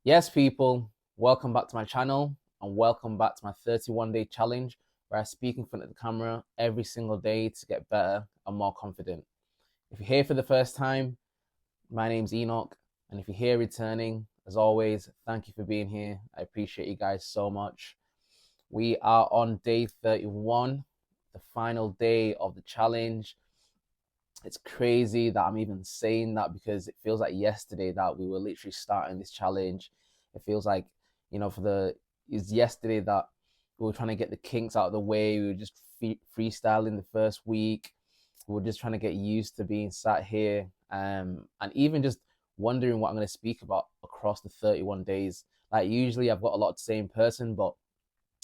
Yes, people, welcome back to my channel and welcome back to my 31-day challenge where I speak in front of the camera every single day to get better and more confident. If you're here for the first time, my name's Enoch, and if you're here returning, as always, thank you for being here. I appreciate you guys so much. We are on day 31, the final day of the challenge. It's crazy that I'm even saying that because it feels like yesterday that we were literally starting this challenge. It feels like, it's yesterday that we were trying to get the kinks out of the way. We were just freestyling the first week. We were just trying to get used to being sat here, and even just wondering what I'm going to speak about across the 31 days. Like, usually I've got a lot to say in person, but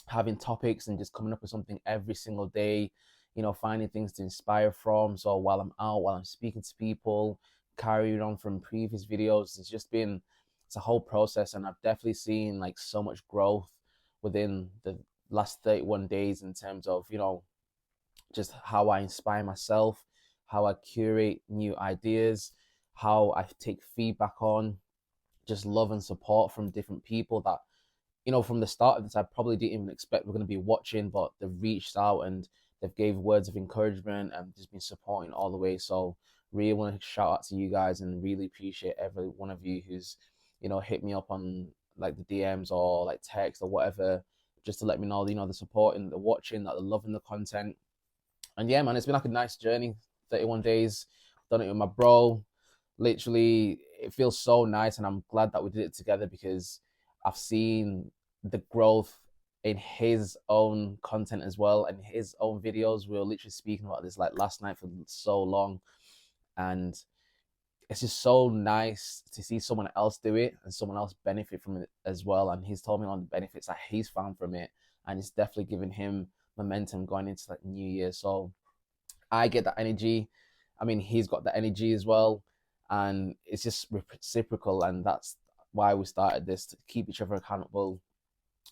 having topics and just coming up with something every single day, finding things to inspire from. So while I'm out, while I'm speaking to people, carrying on from previous videos, it's a whole process. And I've definitely seen like so much growth within the last 31 days in terms of, just how I inspire myself, how I curate new ideas, how I take feedback on, just love and support from different people that from the start of this, I probably didn't even expect we're going to be watching, but they've reached out and they've gave words of encouragement and just been supporting all the way. So really want to shout out to you guys and really appreciate every one of you who's, hit me up on like the DMs or like text or whatever, just to let me know, the support and the watching, that they're loving the content. And yeah, man, it's been like a nice journey. 31 days, done it with my bro. Literally, it feels so nice, and I'm glad that we did it together because I've seen the growth in his own content as well and his own videos. We were literally speaking about this like last night for so long, and it's just so nice to see someone else do it and someone else benefit from it as well. And he's told me on the benefits that he's found from it, and it's definitely given him momentum going into like New Year. So I get that energy. I mean, he's got the energy as well, and it's just reciprocal. And that's why we started this, to keep each other accountable,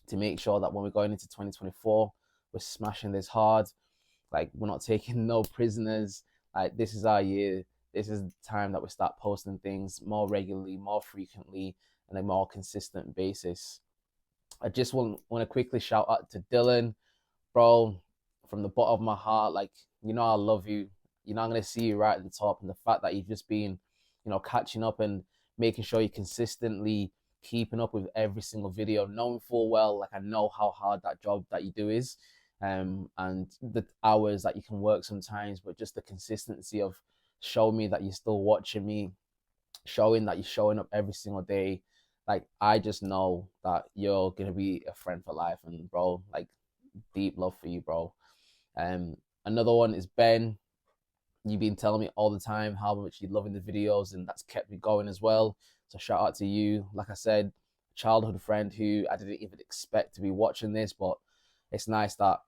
to make sure that when we're going into 2024, we're smashing this hard. Like, we're not taking no prisoners. Like, this is our year. This is the time that we start posting things more regularly, more frequently, and a more consistent basis. I just want to quickly shout out to Dylan, bro, from the bottom of my heart. Like, I love you. I'm gonna see you right at the top, and the fact that you've just been, catching up and making sure you're consistently keeping up with every single video, knowing full well, like, I know how hard that job that you do is, and the hours that you can work sometimes, but just the consistency of showing me that you're still watching me, showing that you're showing up every single day. Like, I just know that you're gonna be a friend for life, and bro, like, deep love for you, bro. Another one is Ben. You've been telling me all the time how much you're loving the videos, and that's kept me going as well. So shout out to you. Like I said, childhood friend who I didn't even expect to be watching this, but it's nice that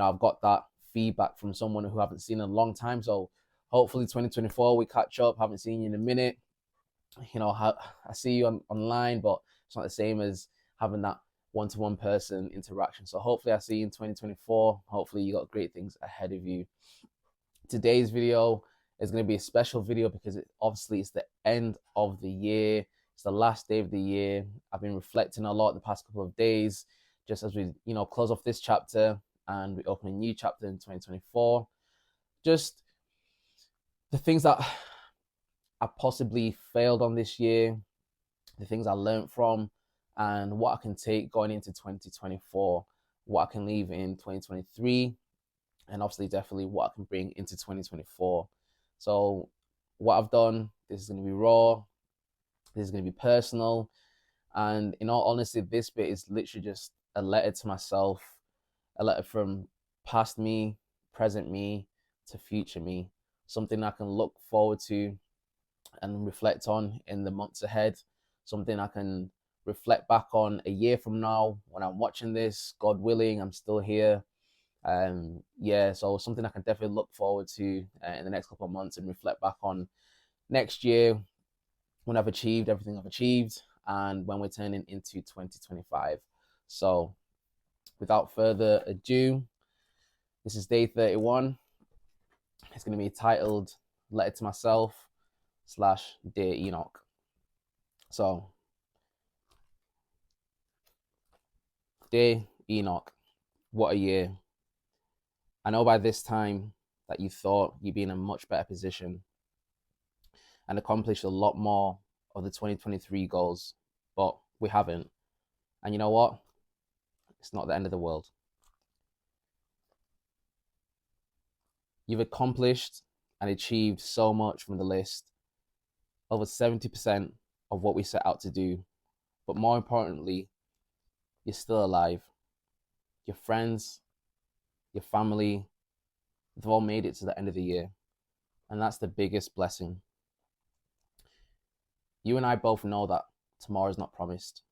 I've got that feedback from someone who I haven't seen in a long time. So hopefully 2024 we catch up. Haven't seen you in a minute. I see you online, but it's not the same as having that one-to-one person interaction. So hopefully I see you in 2024. Hopefully you got great things ahead of you. Today's video is going to be a special video because obviously it's the end of the year. It's the last day of the year. I've been reflecting a lot the past couple of days, just as we, close off this chapter and we open a new chapter in 2024. Just the things that I possibly failed on this year, the things I learned from, and what I can take going into 2024, what I can leave in 2023, and obviously definitely what I can bring into 2024. So what I've done, this is going to be raw, this is going to be personal, and in all honesty, this bit is literally just a letter to myself, a letter from past me, present me, to future me, something I can look forward to and reflect on in the months ahead, something I can reflect back on a year from now when I'm watching this, God willing, I'm still here. Yeah, so something I can definitely look forward to in the next couple of months and reflect back on next year when I've achieved everything I've achieved and when we're turning into 2025. So without further ado, this is day 31. It's going to be titled Letter to Myself / Dear Enoch. So Dear Enoch, what a year. I know by this time that you thought you'd be in a much better position and accomplished a lot more of the 2023 goals, but we haven't. And you know what? It's not the end of the world. You've accomplished and achieved so much from the list, over 70% of what we set out to do. But more importantly, you're still alive. Your friends, your family, they've all made it to the end of the year. And that's the biggest blessing. You and I both know that tomorrow is not promised.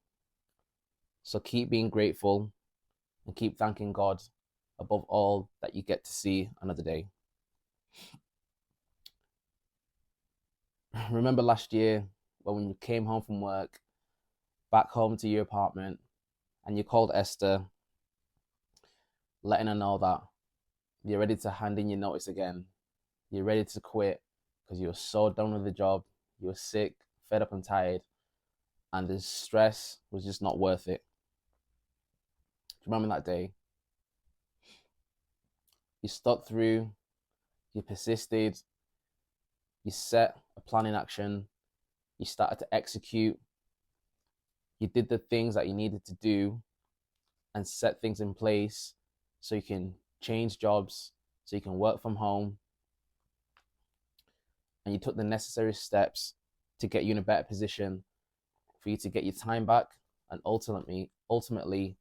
So keep being grateful and keep thanking God above all that you get to see another day. Remember last year when you came home from work, back home to your apartment, and you called Esther, letting her know that you're ready to hand in your notice again. You're ready to quit because you were so done with the job. You were sick, fed up and tired, and the stress was just not worth it. Do you remember that day? You stuck through, you persisted, you set a plan in action, you started to execute, you did the things that you needed to do and set things in place so you can change jobs, so you can work from home, and you took the necessary steps to get you in a better position for you to get your time back and ultimately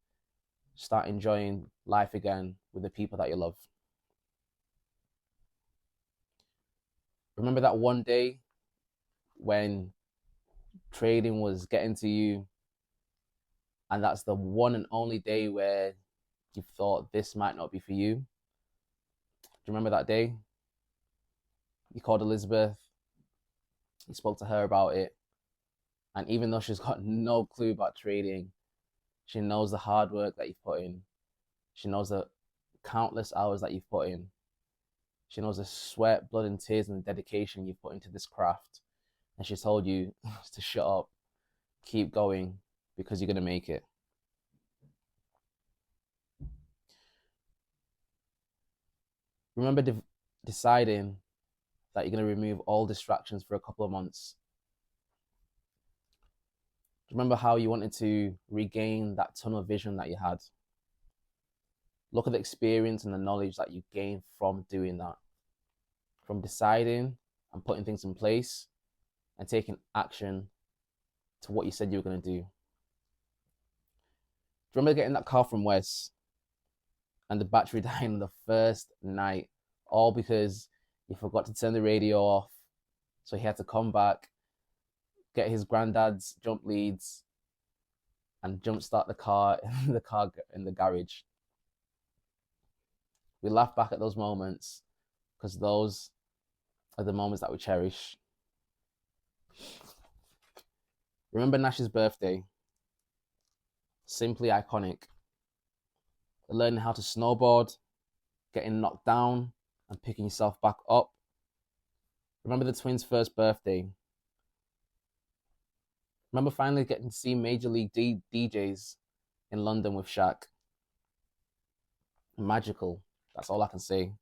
start enjoying life again with the people that you love. Remember that one day when trading was getting to you, and that's the one and only day where you thought this might not be for you? Do you remember that day? You called Elizabeth, you spoke to her about it, and even though she's got no clue about trading, she knows the hard work that you've put in. She knows the countless hours that you've put in. She knows the sweat, blood, and tears and the dedication you've put into this craft. And she told you to shut up, keep going, because you're going to make it. Remember deciding that you're going to remove all distractions for a couple of months. Remember how you wanted to regain that tunnel vision that you had? Look at the experience and the knowledge that you gained from doing that, from deciding and putting things in place and taking action to what you said you were going to do. Remember getting that car from Wes and the battery dying on the first night, all because you forgot to turn the radio off, so he had to come back, get his granddad's jump leads, and jump start the car in the garage. We laugh back at those moments because those are the moments that we cherish. Remember Nash's birthday? Simply iconic. Learning how to snowboard, getting knocked down, and picking yourself back up. Remember the twins' first birthday? Remember finally getting to see Major League DJs in London with Shaq? Magical. That's all I can say.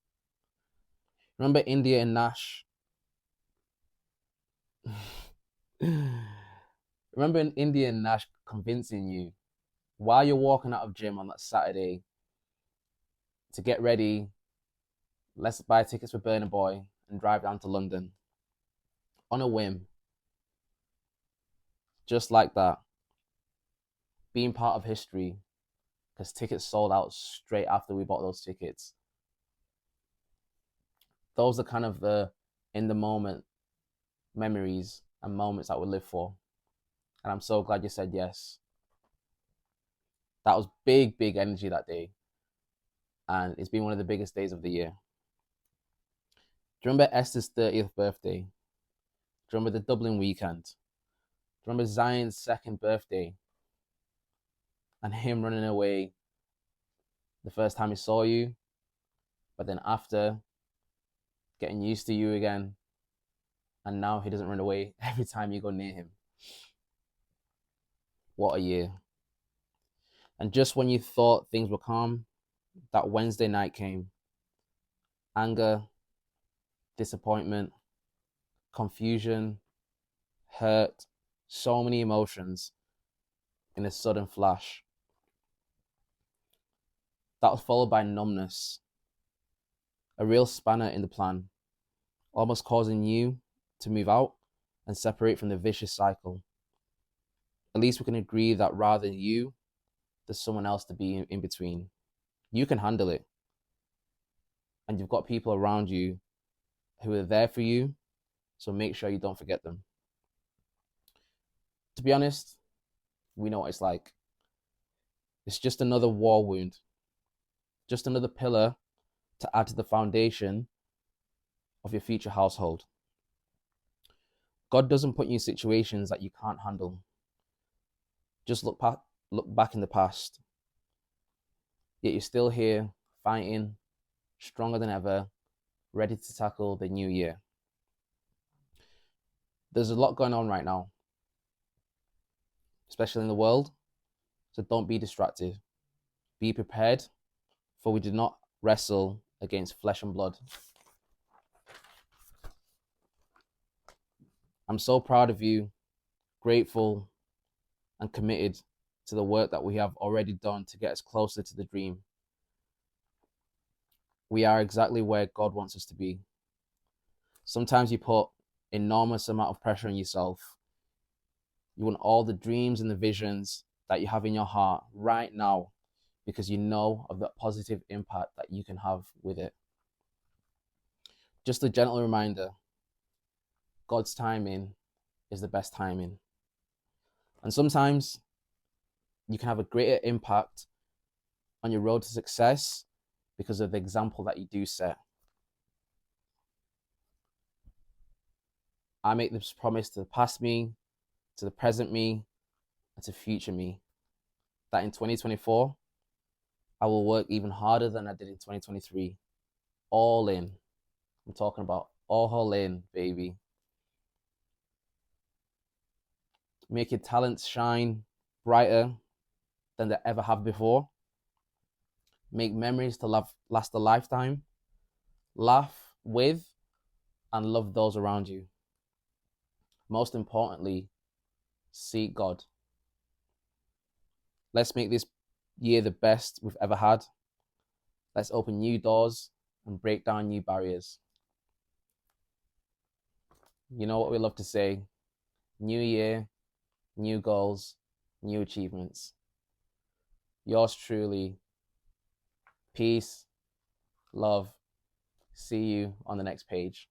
Remember India and Nash? Remember India and Nash convincing you while you're walking out of gym on that Saturday to get ready, let's buy tickets for Burna Boy and drive down to London on a whim. Just like that. Being part of history, because tickets sold out straight after we bought those tickets. Those are kind of the in the moment memories and moments that we live for. And I'm so glad you said yes. That was big energy that day. And it's been one of the biggest days of the year. Do you remember Esther's 30th birthday? Do you remember the Dublin weekend? Do you remember Zion's second birthday? And him running away the first time he saw you, but then after, getting used to you again, and now he doesn't run away every time you go near him. What a year. And just when you thought things were calm, that Wednesday night came. Anger, disappointment, confusion, hurt, so many emotions in a sudden flash. That was followed by numbness, a real spanner in the plan, almost causing you to move out and separate from the vicious cycle. At least we can agree that rather than you, there's someone else to be in between. You can handle it. And you've got people around you who are there for you, so make sure you don't forget them. To be honest, we know what it's like. It's just another war wound, just another pillar to add to the foundation of your future household. God doesn't put you in situations that you can't handle. Just look back in the past. Yet you're still here, fighting, stronger than ever, ready to tackle the new year. There's a lot going on right now, especially in the world, so don't be distracted. Be prepared, for we do not wrestle against flesh and blood. I'm so proud of you, grateful, and committed to the work that we have already done to get us closer to the dream. We are exactly where God wants us to be. Sometimes you put enormous amount of pressure on yourself. You want all the dreams and the visions that you have in your heart right now because you know of the positive impact that you can have with it. Just a gentle reminder, God's timing is the best timing. And sometimes you can have a greater impact on your road to success because of the example that you do set. I make this promise to the past me, to the present me, and to future me, that in 2024, I will work even harder than I did in 2023. All in. I'm talking about all in, baby. Make your talents shine brighter than they ever have before. Make memories to last a lifetime. Laugh with and love those around you. Most importantly, seek God. Let's make this year the best we've ever had. Let's open new doors and break down new barriers. You know what we love to say, new year, new goals, new achievements. Yours truly, peace, love. See you on the next page.